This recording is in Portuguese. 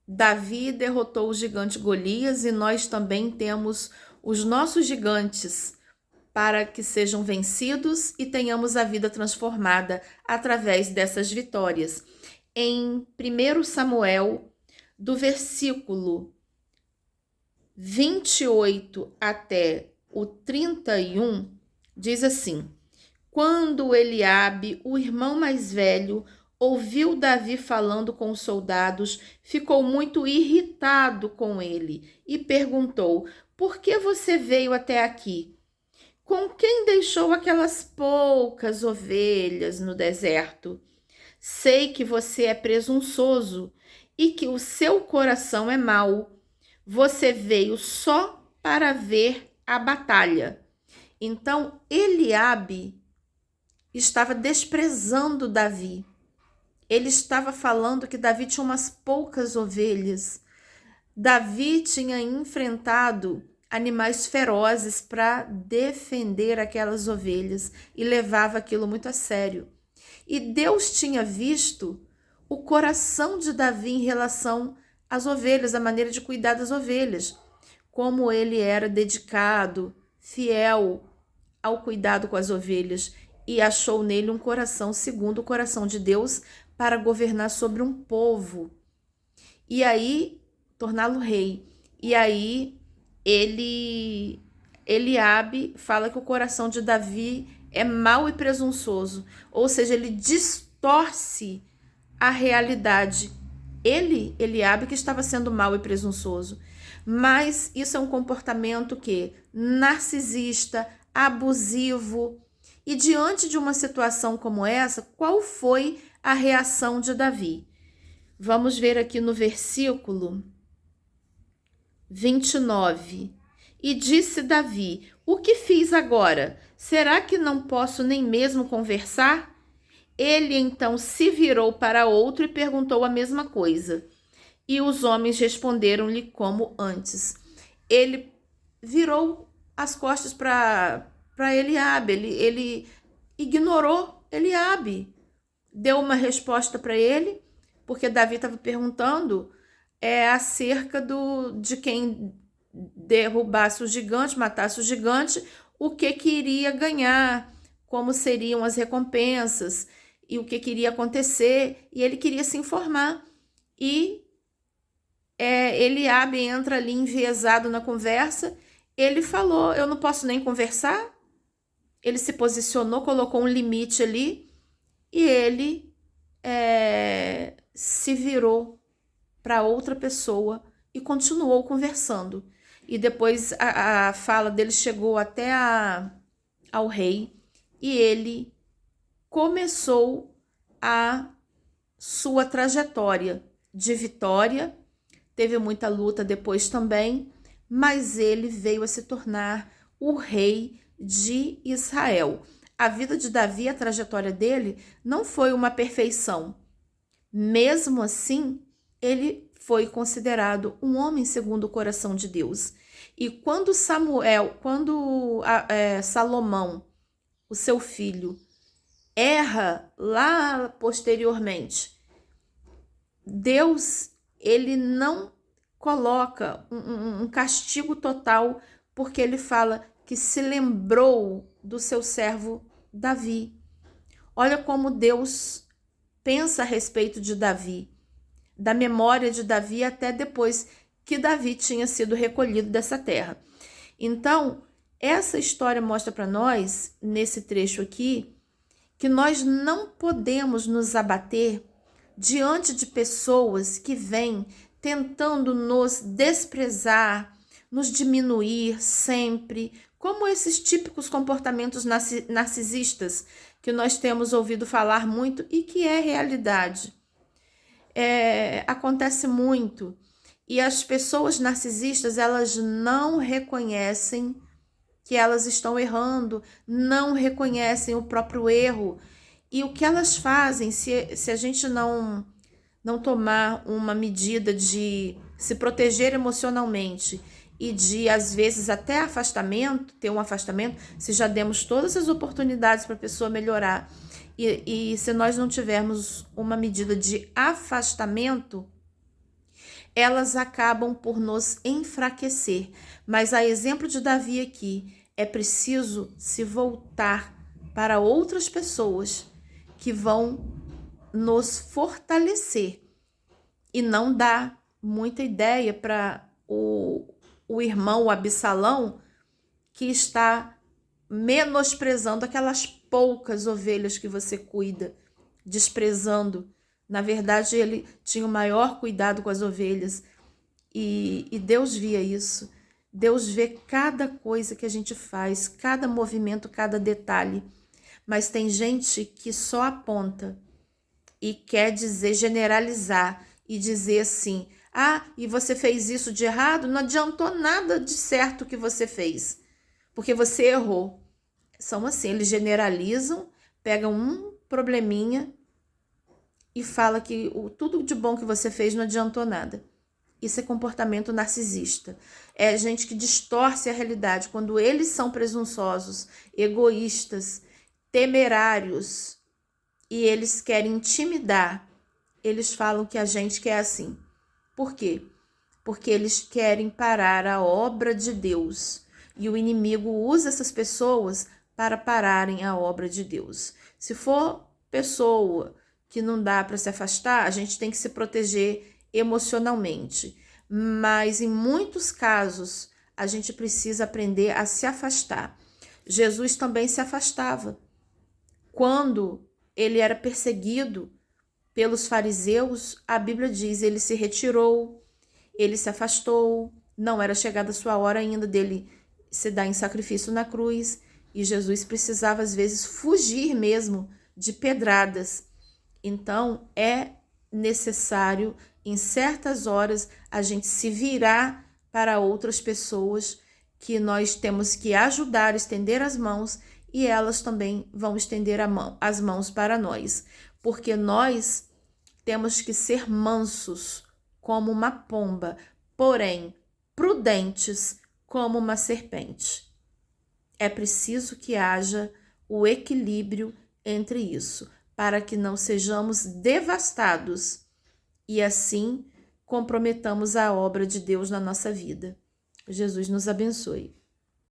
Davi derrotou o gigante Golias e nós também temos os nossos gigantes para que sejam vencidos e tenhamos a vida transformada através dessas vitórias. Em 1 Samuel, do versículo 28 até o 31, diz assim: Quando Eliabe, o irmão mais velho, ouviu Davi falando com os soldados, ficou muito irritado com ele e perguntou: Por que você veio até aqui? Com quem deixou aquelas poucas ovelhas no deserto? Sei que você é presunçoso e que o seu coração é mau. Você veio só para ver a batalha. Então Eliabe estava desprezando Davi. Ele estava falando que Davi tinha umas poucas ovelhas. Davi tinha enfrentado animais ferozes para defender aquelas ovelhas e levava aquilo muito a sério. E Deus tinha visto o coração de Davi em relação às ovelhas, a maneira de cuidar das ovelhas, como ele era dedicado, fiel ao cuidado com as ovelhas, e achou nele um coração segundo o coração de Deus para governar sobre um povo. E aí, torná-lo rei. E aí, Eliabe fala que o coração de Davi é mau e presunçoso, ou seja, ele distorce a realidade. Eliabe, que estava sendo mau e presunçoso. Mas isso é um comportamento que narcisista, abusivo. E diante de uma situação como essa, qual foi a reação de Davi? Vamos ver aqui no versículo 29. E disse Davi: O que fiz agora? Será que não posso nem mesmo conversar? Ele então se virou para outro e perguntou a mesma coisa. E os homens responderam-lhe como antes. Ele virou as costas para Eliabe. Ele ignorou Eliabe. Deu uma resposta para ele, porque Davi estava perguntando acerca de quem derrubasse o gigante, matasse o gigante, o que iria ganhar, como seriam as recompensas e o que iria acontecer, e ele queria se informar. E Eliabe entra ali enviesado na conversa, ele falou: eu não posso nem conversar. Ele se posicionou, colocou um limite ali, e ele se virou para outra pessoa e continuou conversando. E depois a fala dele chegou até ao rei, e ele começou a sua trajetória de vitória. Teve muita luta depois também, mas ele veio a se tornar o rei de Israel. A vida de Davi, a trajetória dele, não foi uma perfeição. Mesmo assim, ele foi considerado um homem segundo o coração de Deus. E quando Salomão, o seu filho, erra lá posteriormente, Deus, ele não coloca um castigo total, porque ele fala que se lembrou do seu servo Davi. Olha como Deus pensa a respeito de Davi, da memória de Davi até depois que Davi tinha sido recolhido dessa terra. Então, essa história mostra para nós, nesse trecho aqui, que nós não podemos nos abater diante de pessoas que vêm tentando nos desprezar, nos diminuir sempre, como esses típicos comportamentos narcisistas que nós temos ouvido falar muito e que é realidade. Acontece muito. E as pessoas narcisistas, elas não reconhecem que elas estão errando, não reconhecem o próprio erro. E o que elas fazem, se a gente não tomar uma medida de se proteger emocionalmente e de, às vezes, até afastamento, ter um afastamento, se já demos todas as oportunidades para a pessoa melhorar, e se nós não tivermos uma medida de afastamento, elas acabam por nos enfraquecer. Mas a exemplo de Davi aqui, é preciso se voltar para outras pessoas que vão nos fortalecer e não dar muita ideia para o irmão, o Absalão, que está menosprezando aquelas poucas ovelhas que você cuida, desprezando. Na verdade, ele tinha o maior cuidado com as ovelhas e Deus via isso. Deus vê cada coisa que a gente faz, cada movimento, cada detalhe. Mas tem gente que só aponta e quer dizer, generalizar e dizer assim: ah, e você fez isso de errado? Não adiantou nada de certo que você fez, porque você errou. São assim, eles generalizam, pegam um probleminha e fala que tudo de bom que você fez não adiantou nada. Isso é comportamento narcisista. É gente que distorce a realidade. Quando eles são presunçosos, egoístas, temerários e eles querem intimidar, eles falam que a gente quer assim. Por quê? Porque eles querem parar a obra de Deus. E o inimigo usa essas pessoas para pararem a obra de Deus. Se for pessoa que não dá para se afastar, a gente tem que se proteger emocionalmente. Mas em muitos casos, a gente precisa aprender a se afastar. Jesus também se afastava. Quando ele era perseguido pelos fariseus, a Bíblia diz, ele se retirou, ele se afastou, não era chegada a sua hora ainda dele se dar em sacrifício na cruz, e Jesus precisava às vezes fugir mesmo de pedradas. Então é necessário em certas horas a gente se virar para outras pessoas que nós temos que ajudar, estender as mãos, e elas também vão estender as mãos para nós, porque nós temos que ser mansos como uma pomba, porém prudentes como uma serpente. É preciso que haja o equilíbrio entre isso, para que não sejamos devastados e assim comprometamos a obra de Deus na nossa vida. Jesus nos abençoe.